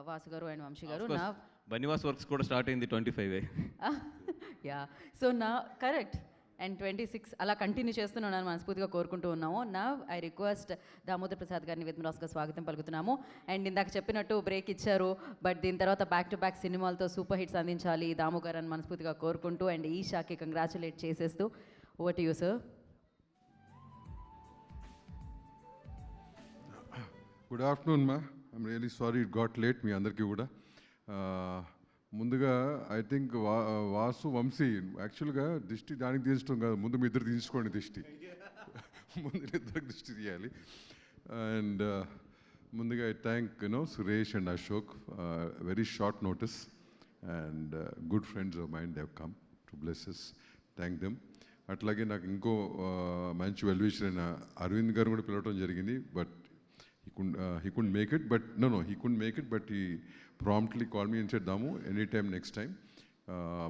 వాసు గారు అండ్ వంశీ గారు. నా బనివాస్ వర్క్స్ కూడా స్టార్ట్ అయింది 25 యా, సో నా కరెక్ట్ అండ్ 26 అలా కంటిన్యూ చేస్తున్నాను మనస్ఫూర్తిగా కోరుకుంటూ ఉన్నాము. నా ఐ రిక్వెస్ట్ దామోదర్ ప్రసాద్ గారిని విత్ రాస్గా స్వాగతం పలుకుతున్నాము. అండ్ ఇందాక చెప్పినట్టు బ్రేక్ ఇచ్చారు, బట్ దీని తర్వాత బ్యాక్ టు బ్యాక్ సినిమాలతో సూపర్ హిట్స్ అందించాలి దాము గారు అని మనస్ఫూర్తిగా కోరుకుంటూ అండ్ ఈషాకి కంగ్రాచులేట్ చేసేస్తూ over to you sir. Good afternoon మా, I'm really sorry it got late మీ అందరికీ కూడా. ముందుగా ఐ థింక్ వాసు వంశీ యాక్చువల్గా దిష్టి దానికి తీయించడం కాదు, ముందు మీ ఇద్దరు తీయించుకోండి దిష్టి, ముందు ఇద్దరికి దిష్టి తీయాలి. అండ్ ముందుగా I thank Suresh and Ashok, very short notice and good friends of mind they have come to blesses, thank them. అట్లాగే నాకు ఇంకో మంచి వెల్విషర్ అయిన అరవింద్ గారు కూడా పిలవడం జరిగింది, but he couldn't make it, but he couldn't make it, but he promptly called me and said, Damu, anytime next time,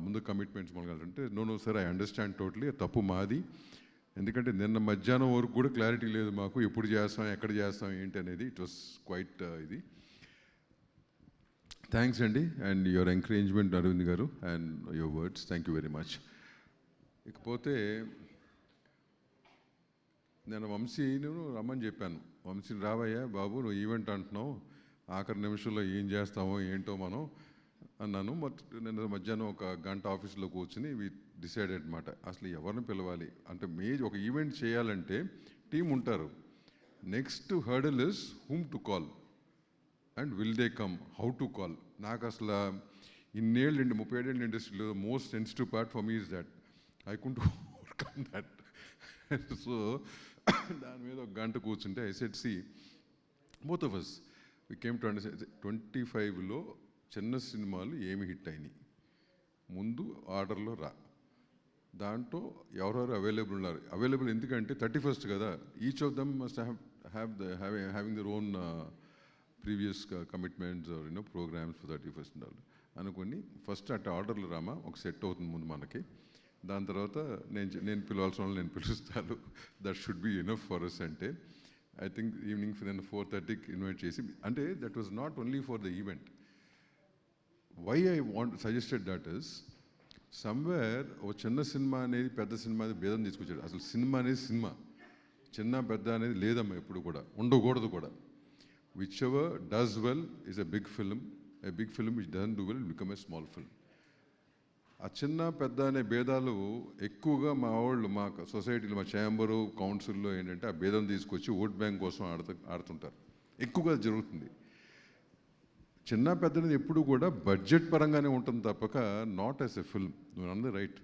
ముందు కమిట్మెంట్స్ మనకంటే no sir, I understand totally, తప్పు మాది. ఎందుకంటే నిన్న మధ్యాహ్నం వరకు కూడా క్లారిటీ లేదు మాకు, ఎప్పుడు చేస్తాం ఎక్కడ చేస్తాం ఏంటి అనేది. ఇట్ వాస్ క్వైట్ ఇది. థ్యాంక్స్ అండి, అండ్ యువర్ ఎంకరేజ్మెంట్ అరవింద్ గారు and your words, thank you very much. ఇకపోతే నేను వంశీని రమ్మని చెప్పాను, వంశీని రావయ్యా బాబు, నువ్వు ఈవెంట్ అంటున్నావు, ఆఖరి నిమిషంలో ఏం చేస్తామో ఏంటో మనం అన్నాను. బట్ నేను మధ్యాహ్నం ఒక గంట ఆఫీస్లో కూర్చుని వి డిసైడెడ్ అనమాట, అసలు ఎవరిని పిలవాలి అంటే ఒక ఈవెంట్ చేయాలంటే టీం ఉంటారు. Next hurdle is whom to call and will they come, how to call. నాకు అసలు ఇన్నేళ్ళు 37 ఏళ్ళ ఇండస్ట్రీలో most sensitive part for me is that I couldn't overcome that. So దాని మీద ఒక గంట కూర్చుంటే I said see both of us we came to understand 25లో చిన్న సినిమాలు ఏమి హిట్ అయినాయి, ముందు ఆర్డర్లో రా, దాంట్లో ఎవరెవరు అవైలబుల్ ఉన్నారు. అవైలబుల్ ఎందుకంటే 31st కదా, each of them must having their own previous commitments or programs for 31st అనుకుని ఫస్ట్ అట్లా ఆర్డర్లు రామా, ఒక సెట్ అవుతుంది ముందు మనకి. దాని తర్వాత నేను పిలవాల్సిన వాళ్ళు నేను పిలుస్తాను, that should be enough for us అంటే ఐ థింక్ ఈవినింగ్ నేను 4:30కి ఇన్వైట్ చేసి, అంటే that was not only for the event. Why I suggested that is somewhere ఓ చిన్న సినిమా అనేది పెద్ద సినిమా అనేది భేదం తీసుకొచ్చాడు. అసలు సినిమా అనేది సినిమా, చిన్న పెద్ద అనేది లేదమ్మా, ఎప్పుడు కూడా ఉండకూడదు కూడా. Whichever does well is a big film, a big film which doesn't do well become a small film. ఆ చిన్న పెద్ద అనే భేదాలు ఎక్కువగా మా వాళ్ళు మా సొసైటీలో మా ఛాంబరు కౌన్సిల్లో ఏంటంటే ఆ భేదం తీసుకొచ్చి ఓట్ బ్యాంక్ కోసం ఆడుతుంటారు, ఎక్కువగా జరుగుతుంది. చిన్న పెద్ద అనేది ఎప్పుడు కూడా బడ్జెట్ పరంగానే ఉంటుంది తప్పక నాట్ యాజ్ ఎ ఫిల్మ్, నువ్వు అన్నది right.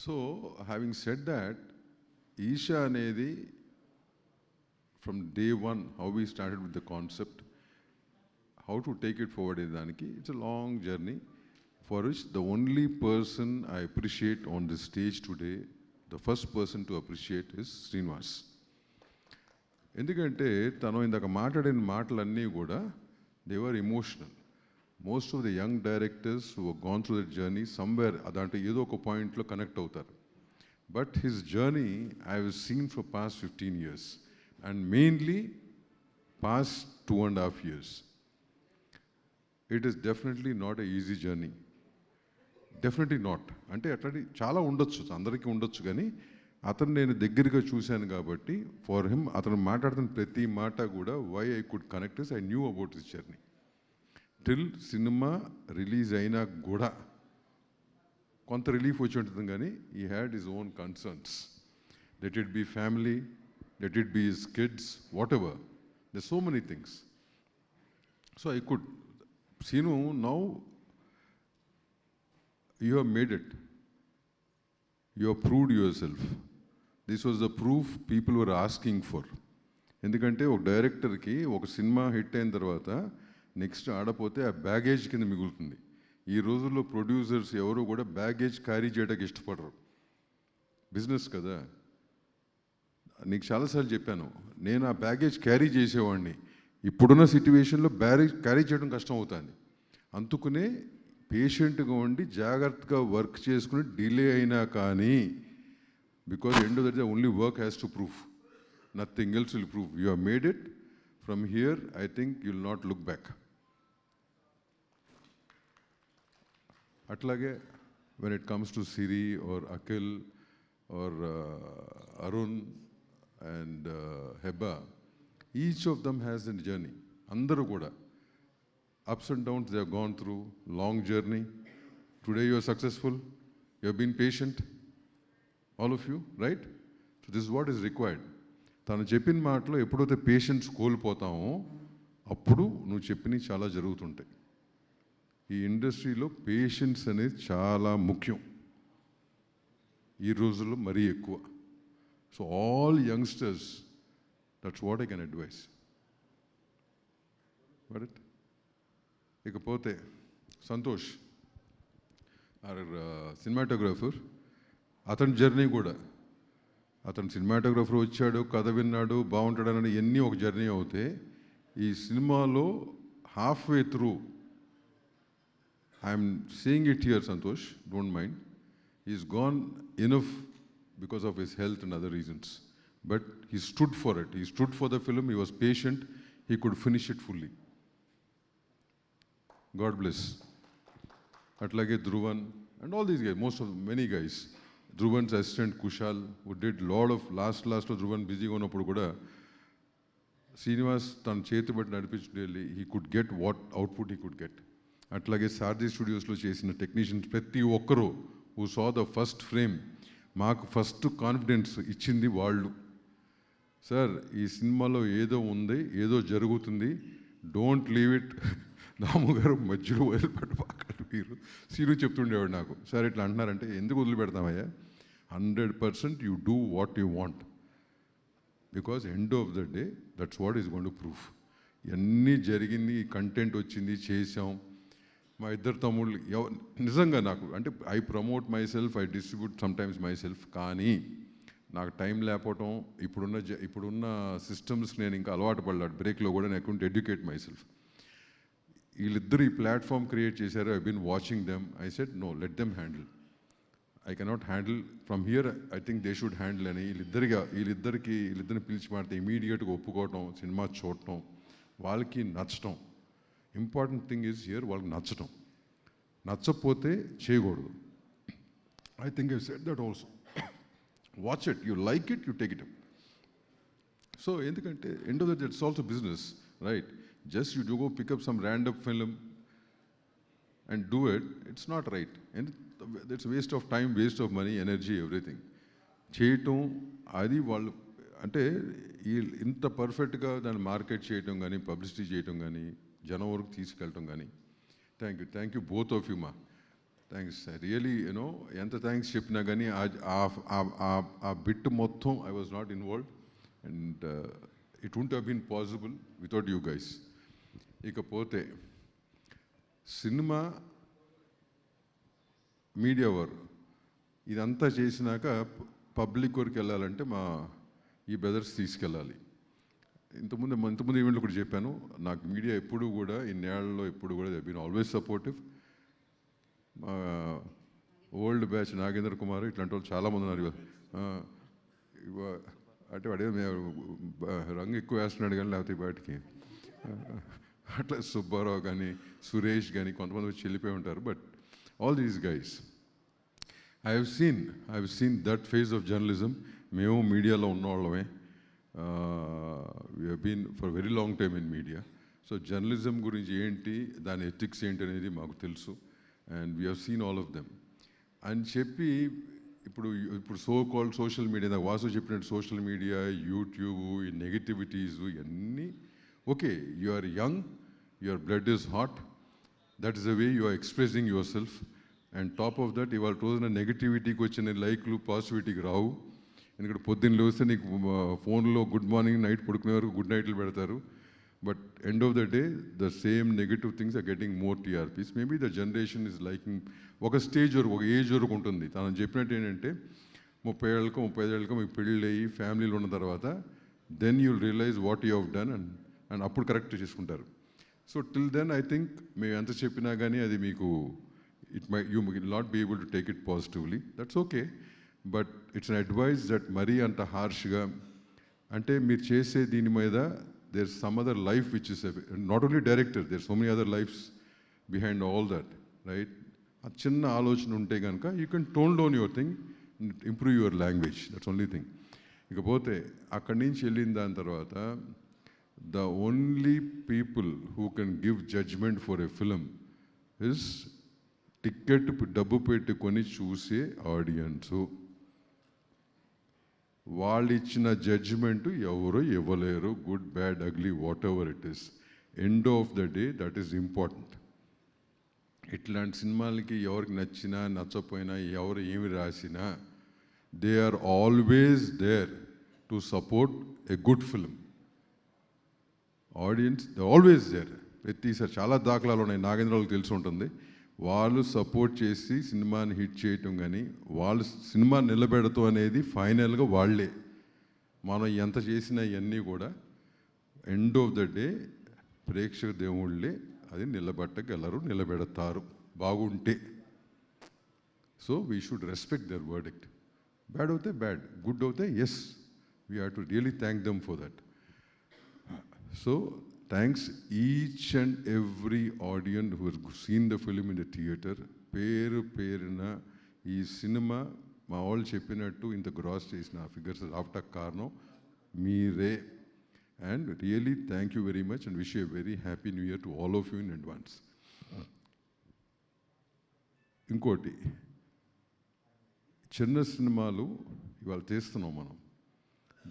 So having said that, Eesha అనేది from day one how we started with the concept, how to take it forward అనే దానికి it's a long journey. For which the only person I appreciate on this stage today, the first person to appreciate is Srinivas. ఎందుకంటే తను ఇందాక మాట్లాడిన మాటలన్నీ కూడా they were emotional. Most of the young directors who have gone through that journey somewhere అదంటే ఏదో ఒక పాయింట్లో కనెక్ట్ అవుతారు. But his journey I have seen for past 15 years and mainly past 2.5 years. It is definitely not an easy journey. Definitely not. అంటే అట్లాంటి చాలా ఉండొచ్చు, అందరికీ ఉండొచ్చు, కానీ అతను నేను దగ్గరగా చూశాను కాబట్టి ఫర్ హిమ్ అతను మాట్లాడుతున్న ప్రతి మాట కూడా why I could connect is I knew about this journey. Till cinema release అయినా కూడా కొంత రిలీఫ్ వచ్చి ఉంటుంది, కానీ ఈ had his own concerns. Let it be family, let it be his kids, whatever, the so many things. So I could seen now you have made it. You have proved yourself. This was the proof people were asking for. ఎందుకంటే ఒక డైరెక్టర్కి ఒక cinema hit అయిన తర్వాత next ఆడపోతే ఆ baggage కింద మిగులుతుంది. ఈ రోజుల్లో ప్రొడ్యూసర్స్ ఎవరు కూడా బ్యాగేజ్ క్యారీ చేయడానికి ఇష్టపడరు, బిజినెస్ కదా. నీకు చాలాసార్లు చెప్పాను, నేను ఆ బ్యాగేజ్ క్యారీ చేసేవాడిని. ఇప్పుడున్న సిట్యువేషన్లో క్యారీ చేయడం కష్టం అవుతుంది. అందుకునే పేషెంట్గా ఉండి జాగ్రత్తగా వర్క్ చేసుకుని డిలే అయినా కానీ, because end of the day only work has to prove, nothing else will prove. You have made it from here I think you'll not look back. అట్లాగే when it comes to Siri or Akhil or Arun and Heba, each of them has a journey. Andaru kuda ups and downs they have gone through, long journey. Today you are successful, you have been patient, all of you, right? So this is what is required. తను చెప్పిన మాటలో ఎప్పుడైతే patience కోల్పోతామో అప్పుడు నువ్వు చెప్పినవి చాలా జరుగుతుంటాయి. ఈ ఇండస్ట్రీలో పేషెన్స్ అనేది చాలా ముఖ్యం ఈ రోజుల్లో మరీ ఎక్కువ. So all youngsters, that's what I can advise. But ఇకపోతే సంతోష్ ఆర్ సినిమాటోగ్రాఫర్, అతని జర్నీ కూడా, అతను సినిమాటోగ్రాఫర్ వచ్చాడు, కథ విన్నాడు, బాగుంటాడని ఎన్ని ఒక జర్నీ అవుతే ఈ సినిమాలో half way through I'm seeing it here, Santosh, don't mind. He's gone enough because of his health and other reasons. But he stood for it. He stood for the film. He was patient. He could finish it fully. God bless. Atlage Dhruvan and all these guys, many guys. Dhruvan's assistant Kushal, who did lot of last Dhruvan busy ఉన్నప్పుడు కూడా శ్రీనివాస్ తన చేతి బట్టి నడిపించే he could get what output he could get. అట్లాగే సారథి స్టూడియోస్లో చేసిన technicians ప్రతి ఒక్కరూ who saw the first frame మాకు ఫస్ట్ కాన్ఫిడెన్స్ ఇచ్చింది వాళ్ళు. సార్ ఈ సినిమాలో ఏదో ఉంది, ఏదో జరుగుతుంది, డోంట్ లీవ్ ఇట్. దాము గారు మధ్యలో వదిలిపెట్టబాకండి మీరు. సీను చెప్తుండేవాడు నాకు, సార్ ఇట్లా అంటున్నారంటే ఎందుకు వదిలిపెడతామయ్యా, 100% you do what you want, because end of the day that's what is going to proof. ఎన్ని జరిగింది, కంటెంట్ వచ్చింది, చేసాం. మా ఇద్దరు తమ్ముళ్ళు నిజంగా నాకు అంటే I promote my self, I distribute sometimes my self, కానీ నాకు టైం లేకపోవటం, ఇప్పుడున్న సిస్టమ్స్ నేను ఇంకా అలవాటు పడ్డాడు. బ్రేక్లో కూడా నేను అకౌంట్ ఎడ్యుకేట్ మై సెల్ఫ్. వీళ్ళిద్దరు ఈ ప్లాట్ఫామ్ క్రియేట్ చేశారు. I been watching them. I said no, let them handle. I cannot handle from here. I think they should handle అని వీళ్ళిద్దరిని పిలిచి మాడితే ఇమీడియట్గా ఒప్పుకోవటం, సినిమా చూడటం, వాళ్ళకి నచ్చటం. ఇంపార్టెంట్ థింగ్ ఈజ్ హియర్ వాళ్ళకి నచ్చటం. నచ్చకపోతే చేయకూడదు. I think I said that also. Watch it, you like it, you take it up. So ఎందుకంటే end of the day it's also business, right? Just you do go pick up some random film and do it, it's not right. And it's waste of time, waste of money, energy, everything. చేయటం అది వాళ్ళు అంటే ఇంత పర్ఫెక్ట్గా దాన్ని market చేయటం కానీ, publicity చేయటం కానీ, జనం వరకు తీసుకెళ్ళటం కానీ. Thank you both of you మా. Thanks really. యూనో ఎంత థ్యాంక్స్ చెప్పినా కానీ ఆ బిట్ మొత్తం I was not involved and it won't have been possible without you guys. ఇకపోతే సినిమా, మీడియా వారు ఇదంతా చేసినాక పబ్లిక్ వరకు వెళ్ళాలంటే ఈ బ్రదర్స్ తీసుకెళ్ళాలి. ఇంతకుముందు ఈవెంట్లో కూడా చెప్పాను, నాకు మీడియా ఎప్పుడు కూడా ఇన్నేళ్లలో ఎప్పుడు కూడా దే బీన్ ఆల్వేస్ సపోర్టివ్. మా ఓల్డ్ బ్యాచ్ నాగేంద్ర కుమార్ ఇట్లాంటి వాళ్ళు చాలామంది ఉన్నారు. అంటే వాడే రంగు ఎక్కువ వేస్తున్నాడు కానీ లేకపోతే బయటికి అట్లా సుబ్బారావు కానీ, సురేష్ కానీ కొంతమంది వచ్చి వెళ్ళిపోయి ఉంటారు. But all these guys I have seen that phase of journalism. మేము మీడియాలో ఉన్నవాళ్ళమే. We have been for very long time in media. So journalism గురించి ఏంటి, దాని ఎథిక్స్ ఏంటి అనేది మాకు తెలుసు. And we have seen all of them అని చెప్పి ఇప్పుడు సో కాల్డ్ సోషల్ మీడియా, నాకు వాసు చెప్పినట్టు సోషల్ మీడియా, యూట్యూబ్, ఈ నెగిటివిటీస్ ఇవన్నీ okay. You are young, your blood is hot, that is the way you are expressing yourself. And top of that ఇవాళ రోజున నెగిటివిటీకి వచ్చిన లైక్లు పాజిటివిటీకి రావు. ఎందుకంటే పొద్దున్న లేస్తే నీకు ఫోన్లో గుడ్ మార్నింగ్, నైట్ పడుకునే వరకు గుడ్ నైట్లు పెడతారు. But end of the day the same negative things are getting more TRPs. Maybe the generation is liking ఒక స్టేజ్ వరకు, ఒక ఏజ్ వరకు ఉంటుంది. తను చెప్పినట్టు ఏంటంటే 30 ఏళ్ళకో 35 ఏళ్ళకో మీకు పెళ్ళి అయ్యి ఫ్యామిలీలో ఉన్న తర్వాత then you'll realise what you have done and అప్పుడు కరెక్ట్ చేసుకుంటారు. So till then I think మేము ఎంత చెప్పినా కానీ అది మీకు you will not be able to take it positively. That's okay. But it's an advice that మరీ అంత హార్ష్గా అంటే మీరు చేసే దీని మీద there's some other life which is, not only director, there's so many other lives behind all that, right? A chinna ఆలోచన ఉంటే కనుక you can tone down your thing, improve your language, that's only thing. ఇకపోతే అక్కడి నుంచి వెళ్ళిన దాని తర్వాత the only people who can give judgment for a film is ticket డబ్బు పెట్టుకొని చూసే ఆడియన్సు. వాళ్ళు ఇచ్చిన జడ్జిమెంట్ ఎవరో ఇవ్వలేరు, good bad ugly whatever it is. End of the day that is important. ఇట్లాంటి సినిమాలకి ఎవరికి నచ్చినా నచ్చపోయినా ఎవరు ఏమి రాసినా they are always there to support a good film. Audience they always there. ప్రతిసారి చాలా దాఖలాలు ఉన్నాయి, నాగేంద్రరావుకి తెలిసి ఉంటుంది. వాళ్ళు సపోర్ట్ చేసి సినిమాని హిట్ చేయటం కానీ వాళ్ళు సినిమా నిలబెడతాం అనేది ఫైనల్గా వాళ్ళే. మనం ఎంత చేసినా ఇవన్నీ కూడా ఎండ్ ఆఫ్ ద డే ప్రేక్షక దేవుళ్ళే అది నిలబెట్టగలరు, నిలబెడతారు బాగుంటే. So we should respect their verdict. Bad అవుతే బ్యాడ్, గుడ్ అవుతే yes, we have to really thank them for that. So thanks each and every audience who has seen the film in the theater. పేరున ఈ cinema మా వాళ్ళు చెప్పినట్టు ఇంత gross చేసిన figures after కారణం మీరే. And really thank you very much and wish you a very happy new year to all of you in advance. ఇంకోటి, చిన్న సినిమాలు ఇవాళ తీస్తున్నాం మనం.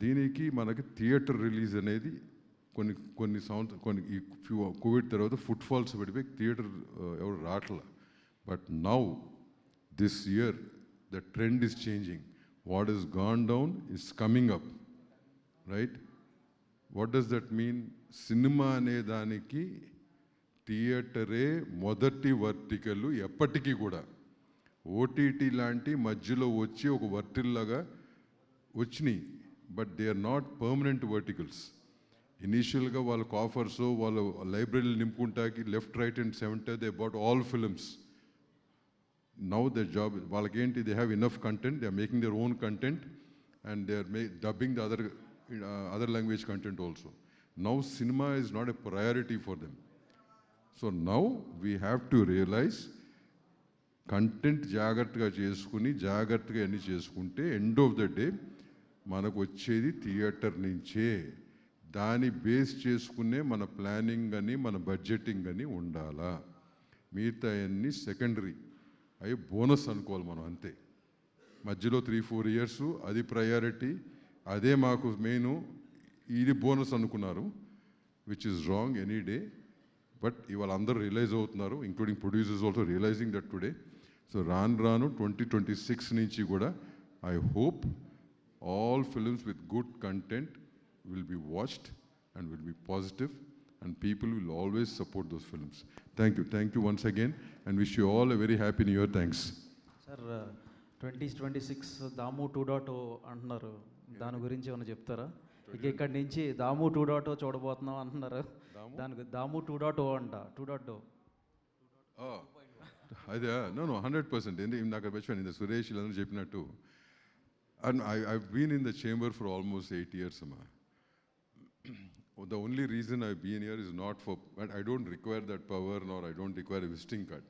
దీనికి మనకి థియేటర్ రిలీజ్ అనేది కొన్ని ఈ కోవిడ్ తర్వాత ఫుట్ ఫాల్స్ పడిపోయి థియేటర్ ఎవరు రావట్లా. But now this year the trend is changing. What is gone down is coming up, right? What does that mean? Cinema అనే దానికి థియేటరే మొదటి వర్టికల్ ఎప్పటికీ కూడా. ఓటీటీ లాంటి మధ్యలో వచ్చి ఒక వర్టిల్లాగా వచ్చినాయి, but they are not permanent verticals. ఇనీషియల్గా వాళ్ళకు ఆఫర్స్, వాళ్ళు లైబ్రరీలు నింపుకుంటాకి left right and centre they bought all films. Now the job వాళ్ళకేంటి, they have enough content, they are making their own content and they are dubbing the other language content also. Now cinema is not a priority for them. So now we have to realise content జాగ్రత్తగా చేసుకుని జాగ్రత్తగా అన్నీ చేసుకుంటే end of the day మనకు వచ్చేది theatre నుంచే. దాన్ని base చేసుకునే మన ప్లానింగ్ అని మన బడ్జెటింగ్ అని ఉండాలా. మిగతా అన్నీ సెకండరీ, అవి బోనస్ అనుకోవాలి మనం అంతే. మధ్యలో 3-4 years అది ప్రయారిటీ, అదే మాకు మెయిన్, ఇది బోనస్ అనుకున్నారు, which is wrong any day. But ఇవాళ అందరూ రియలైజ్ అవుతున్నారు, including producers also realising that today. So రాను 2026 నుంచి కూడా I hope all films with good content will be watched and will be positive and people will always support those films. Thank you once again and wish you all a very happy new year. Thanks. Sir, 2026 దాము 2.0 అంటున్నారు, దాని గురించి ఏమైనా చెప్తారా? ఇక్కడి నుంచి దాము 2.0 చూడబోతున్నాం అంటున్నారు, దానికి దాము 2.0 అంట. 2.0 అదే నో 100%. నాకు మర్చిపోయాను, ఇంత సురేష్ వీళ్ళందరూ చెప్పినట్టు. And I've been in the chamber for almost 8 years. The only reason I've been here is not for, I don't require that power nor I don't require a visiting card.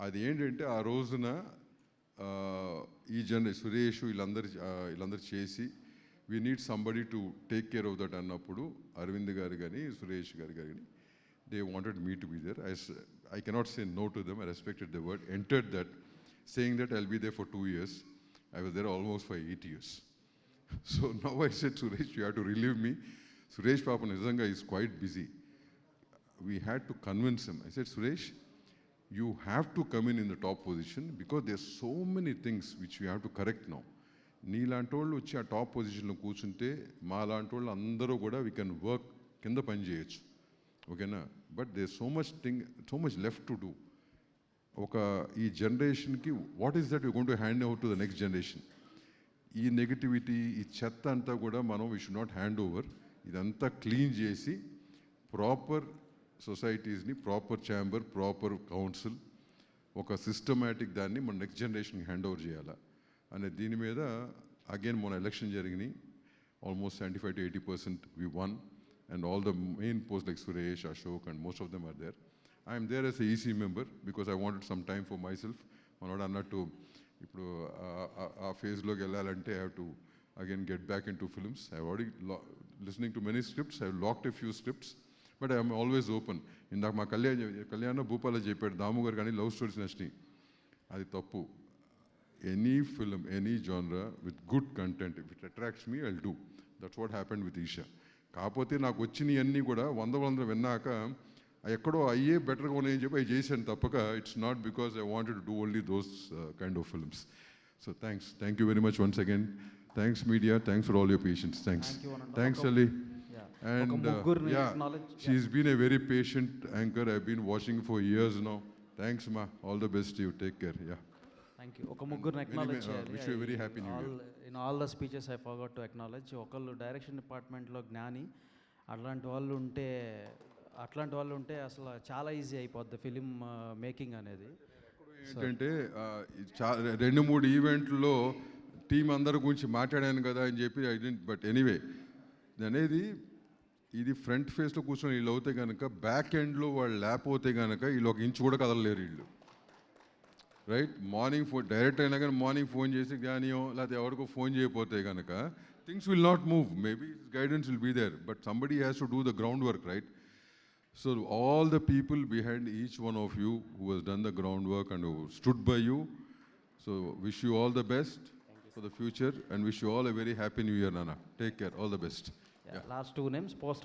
అది ఏంటంటే ఆ రోజున ఈ సురేష్ వీళ్ళందరూ చేసి we need somebody to take care of that అన్నప్పుడు అరవింద్ గారు కానీ సురేష్ గారు కానీ they wanted me to be there. I cannot say no to them. I respected the word, entered that, saying that I'll be there for 2 years. I was there almost for 8 years. So now I said, Suresh, you have to relieve me. Suresh Papa Nizanga is quite busy. We had to convince him. I said, Suresh, you have to come in the top position because there's so many things which we have to correct now. నీలాంటి వాళ్ళు వచ్చి ఆ top పొజిషన్లో కూర్చుంటే మా లాంటి వాళ్ళు అందరూ కూడా వీ కెన్ వర్క్ కింద పని చేయొచ్చు, ఓకేనా? But they so much left to do. ఈ జనరేషన్కి what is that you going to hand over to the next generation? ఈ నెగిటివిటీ, ఈ చెత్త అంతా కూడా మనం we should not hand over. ఇదంతా క్లీన్ చేసి ప్రాపర్ సొసైటీస్ని, ప్రాపర్ ఛాంబర్, ప్రాపర్ కౌన్సిల్, ఒక సిస్టమేటిక్ దాన్ని మన నెక్స్ట్ జనరేషన్కి హ్యాండ్ ఓవర్ చేయాలా అనే దీని మీద అగైన్ మన ఎలక్షన్ జరిగినాయి. Almost 75 to 80% V one. and all the main posts like Suresh, Ashok, and most of them are there. I am there as a EC member because I wanted some time for myself. మనోడు అన్నట్టు ఇప్పుడు ఆ ఫేజ్లోకి వెళ్ళాలంటే I have to again get back in to films. I already listening to many scripts, I locked a few scripts, but I'm always open. ఇందాక మా కళ్యాణ భూపాల చెప్పాడు దాము గారు కానీ లవ్ స్టోరీస్ నచ్చినాయి. అది తప్పు. Any film, any genre with good content, if it attracts me I will do. That's what happened with Eesha. కాకపోతే నాకు వచ్చినవి అన్నీ కూడా వంద విన్నాక ఎక్కడో అయ్యే బెటర్గా ఉన్నాయని చెప్పి అవి చేశాను తప్పక it's not because I wanted to do only those kind of films. So thank you very much once again. Thanks media, thanks for all your patience. Thanks Ali. And she's been a very patient anchor. I've been watching for years now. Thanks ma, all the best to you. Take care. Yeah. Thank you. ఒక ముగ్గురు acknowledge చేయాలి. Wish you a very happy new year. In all the speeches I forgot to acknowledge. ఒకళ్ళు direction డిపార్ట్మెంట్లో జ్ఞాని, అట్లాంటి వాళ్ళు ఉంటే అసలు చాలా ఈజీ అయిపోద్ది ఫిలిం మేకింగ్ అనేది. ఏంటంటే 2-3 ఈవెంట్లో టీం అందరి గురించి మాట్లాడాను కదా అని చెప్పి ఐ డెంట్, బట్ ఎనీవే అనేది ఇది ఫ్రంట్ ఫేస్లో కూర్చొని వీళ్ళు అవుతే కనుక బ్యాక్ ఎండ్లో వాళ్ళు లేకపోతే కనుక వీళ్ళు ఒక ఇంచు కూడా కదలలేరు వీళ్ళు. రైట్, మార్నింగ్ ఫోన్ డైరెక్ట్ అయినా కానీ మార్నింగ్ ఫోన్ చేసి కానీయో లేకపోతే ఎవరికో ఫోన్ చేయకపోతే కనుక things will not move. Maybe guidance will be there, but somebody has to do the ground work, right? So all the people behind each one of you who has done the groundwork and who stood by you, so wish you all the best for the future and wish you all a very happy new year, Nana. Take care, all the best. Last 2 names posted